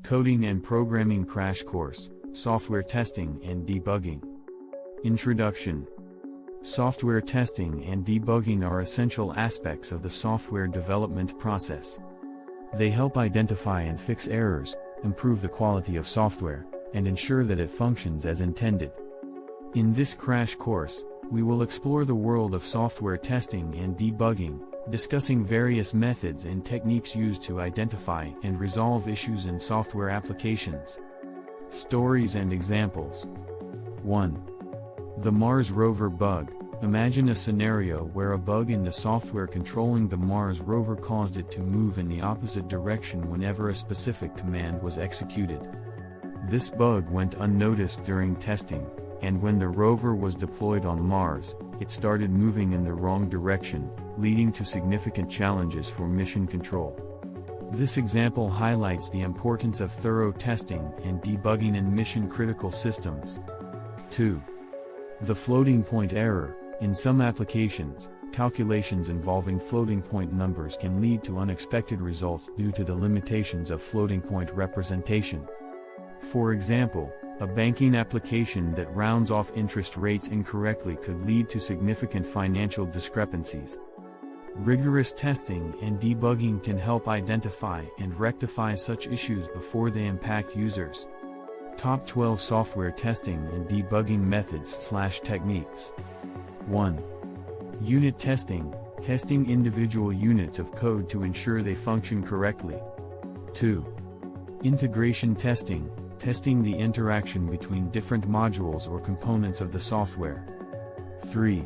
Coding and Programming Crash Course, Software Testing and Debugging. Introduction. Software testing and debugging are essential aspects of the software development process. They help identify and fix errors, improve the quality of software, and ensure that it functions as intended. In this crash course, we will explore the world of software testing and debugging, discussing various methods and techniques used to identify and resolve issues in software applications. Stories and examples. 1. The Mars Rover Bug. Imagine a scenario where a bug in the software controlling the Mars rover caused it to move in the opposite direction whenever a specific command was executed. This bug went unnoticed during testing, and when the rover was deployed on Mars, it started moving in the wrong direction, leading to significant challenges for mission control. This example highlights the importance of thorough testing and debugging in mission-critical systems. 2. The floating point error. In some applications, calculations involving floating point numbers can lead to unexpected results due to the limitations of floating point representation. For example, a banking application that rounds off interest rates incorrectly could lead to significant financial discrepancies. Rigorous testing and debugging can help identify and rectify such issues before they impact users. Top 12 Software Testing and Debugging Methods/Techniques. 1. Unit testing, testing individual units of code to ensure they function correctly. 2. Integration testing, testing the interaction between different modules or components of the software. 3.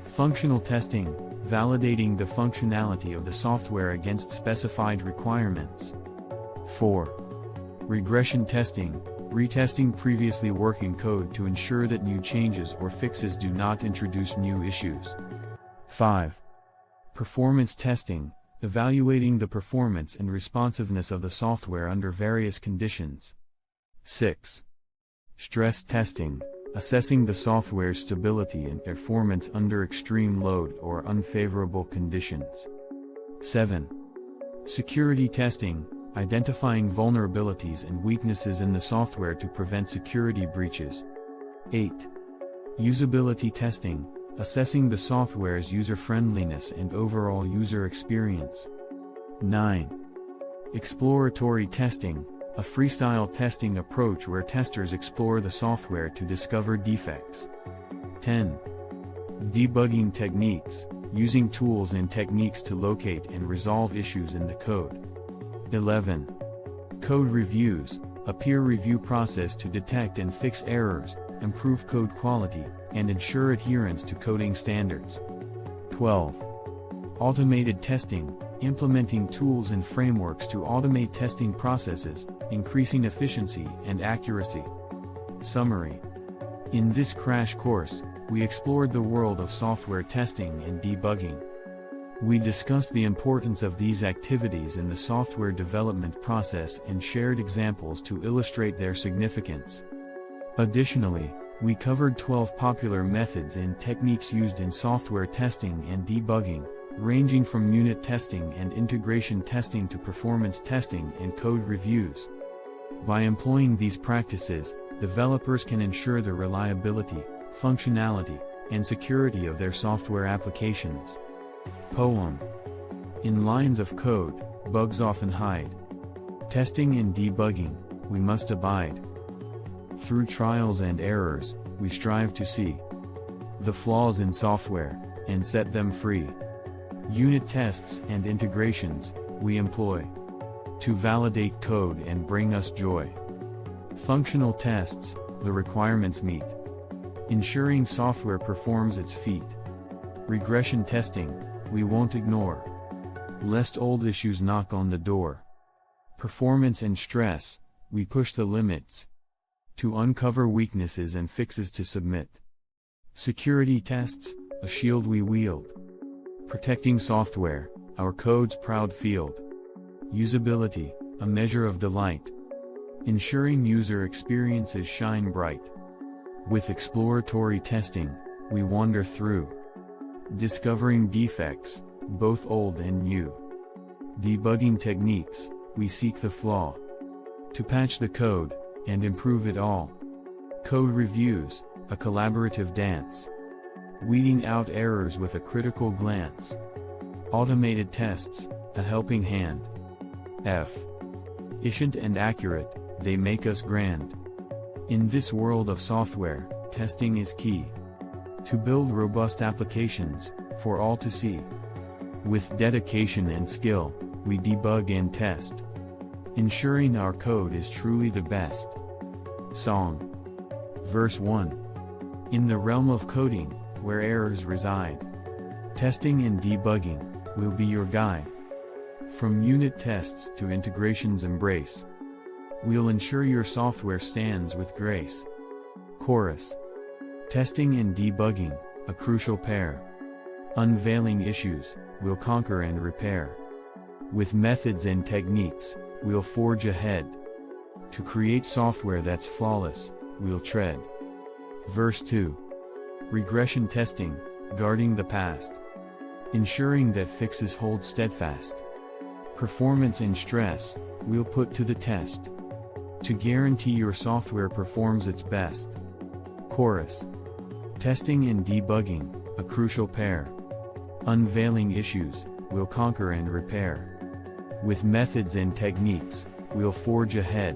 Functional testing, validating the functionality of the software against specified requirements. 4. Regression testing, retesting previously working code to ensure that new changes or fixes do not introduce new issues. 5. Performance testing, evaluating the performance and responsiveness of the software under various conditions. 6. Stress testing, assessing the software's stability and performance under extreme load or unfavorable conditions. 7. Security testing, identifying vulnerabilities and weaknesses in the software to prevent security breaches. 8. Usability testing, assessing the software's user-friendliness and overall user experience. 9. Exploratory testing, a freestyle testing approach where testers explore the software to discover defects. 10. Debugging techniques, using tools and techniques to locate and resolve issues in the code. 11. Code reviews, a peer review process to detect and fix errors, improve code quality, and ensure adherence to coding standards. 12. Automated testing, implementing tools and frameworks to automate testing processes, increasing efficiency and accuracy. Summary. In this crash course, we explored the world of software testing and debugging. We discussed the importance of these activities in the software development process and shared examples to illustrate their significance. Additionally, we covered 12 popular methods and techniques used in software testing and debugging, ranging from unit testing and integration testing to performance testing and code reviews. By employing these practices, developers can ensure the reliability, functionality, and security of their software applications. Poem. In lines of code, bugs often hide. Testing and debugging, we must abide. Through trials and errors, we strive to see the flaws in software, and set them free. Unit tests and integrations, we employ to validate code and bring us joy. Functional tests, the requirements meet, ensuring software performs its feat. Regression testing, we won't ignore, lest old issues knock on the door. Performance and stress, we push the limits to uncover weaknesses and fixes to submit. Security tests, a shield we wield, protecting software, our code's proud field. Usability, a measure of delight, ensuring user experiences shine bright. With exploratory testing, we wander through, discovering defects, both old and new. Debugging techniques, we seek the flaw to patch the code, and improve it all. Code reviews, a collaborative dance. Weeding out errors with a critical glance. Automated tests, a helping hand. Efficient and accurate, they make us grand. In this world of software, testing is key. To build robust applications, for all to see. With dedication and skill, we debug and test. Ensuring our code is truly the best. Song. Verse 1. In the realm of coding, where errors reside, testing and debugging will be your guide. From unit tests to integrations embrace, we'll ensure your software stands with grace. Chorus. Testing and debugging, a crucial pair. Unveiling issues, we'll conquer and repair. With methods and techniques, we'll forge ahead. To create software that's flawless, we'll tread. Verse 2. Regression testing, guarding the past. Ensuring that fixes hold steadfast. Performance and stress, we'll put to the test. To guarantee your software performs its best. Chorus. Testing and debugging, a crucial pair. Unveiling issues, we'll conquer and repair. With methods and techniques, we'll forge ahead.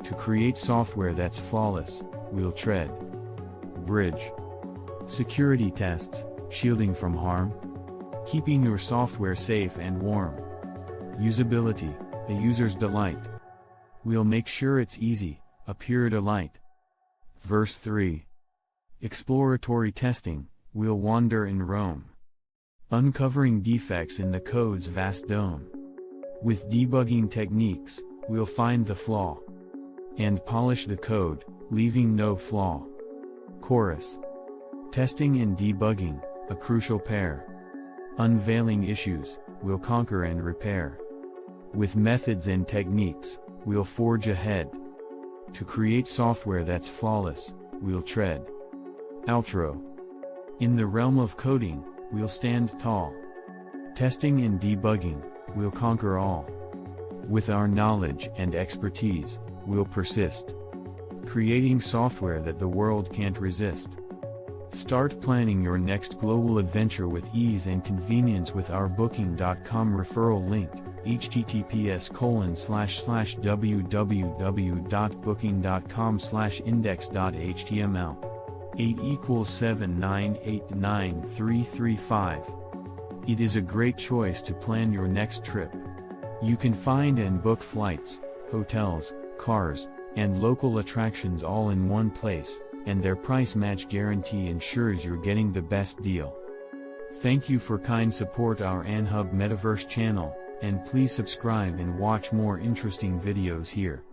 To create software that's flawless, we'll tread. Bridge. Security tests, shielding from harm. Keeping your software safe and warm. Usability, a user's delight. We'll make sure it's easy, a pure delight. Verse 3. Exploratory testing, we'll wander and roam. Uncovering defects in the code's vast dome. With debugging techniques, we'll find the flaw. And polish the code, leaving no flaw. Chorus. Testing and debugging, a crucial pair. Unveiling issues, we'll conquer and repair. With methods and techniques, we'll forge ahead. To create software that's flawless, we'll tread. Outro. In the realm of coding, we'll stand tall. Testing and debugging, we'll conquer all. With our knowledge and expertise, we'll persist. Creating software that the world can't resist. Start planning your next global adventure with ease and convenience with our Booking.com referral link, https://www.booking.com/index.html. 8=7989335. It is a great choice to plan your next trip. You can find and book flights, hotels, cars, and local attractions all in one place, and their price match guarantee ensures you're getting the best deal. Thank you for kind support our AnHub Metaverse channel, and please subscribe and watch more interesting videos here.